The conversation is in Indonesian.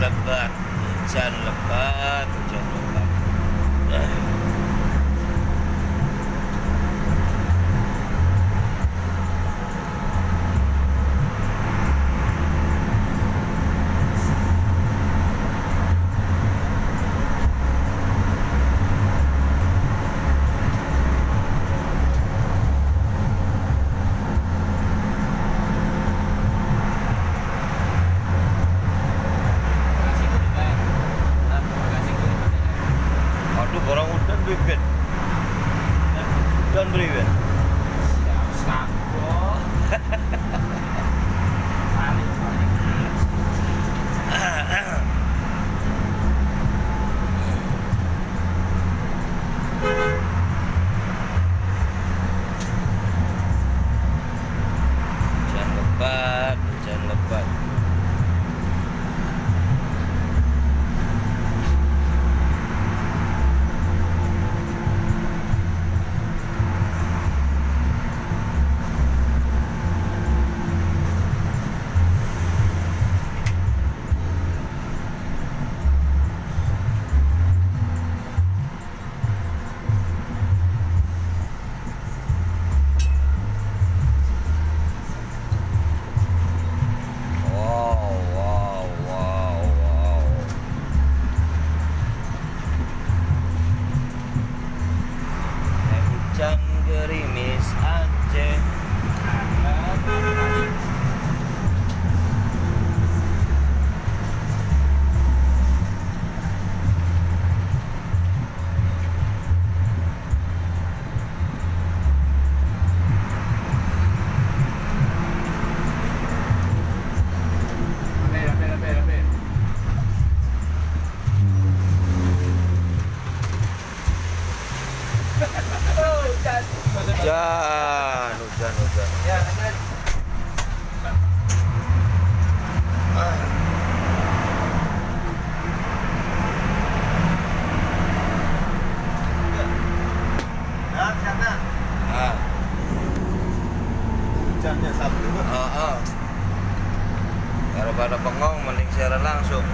lebat, hujan lebat, hujan lebat. Aduh, barang udan bibit. Dan beriben. Ya, sakit. Hujan lebat, hujan lebat. Wow, wow, wow, wow. Hujan gerimis Aceh. Hujan, hujan, hujan. Ya, lanjut. Nah, sana. Ah, Hujannya satu. ah. Daripada bengong mending siaran langsung.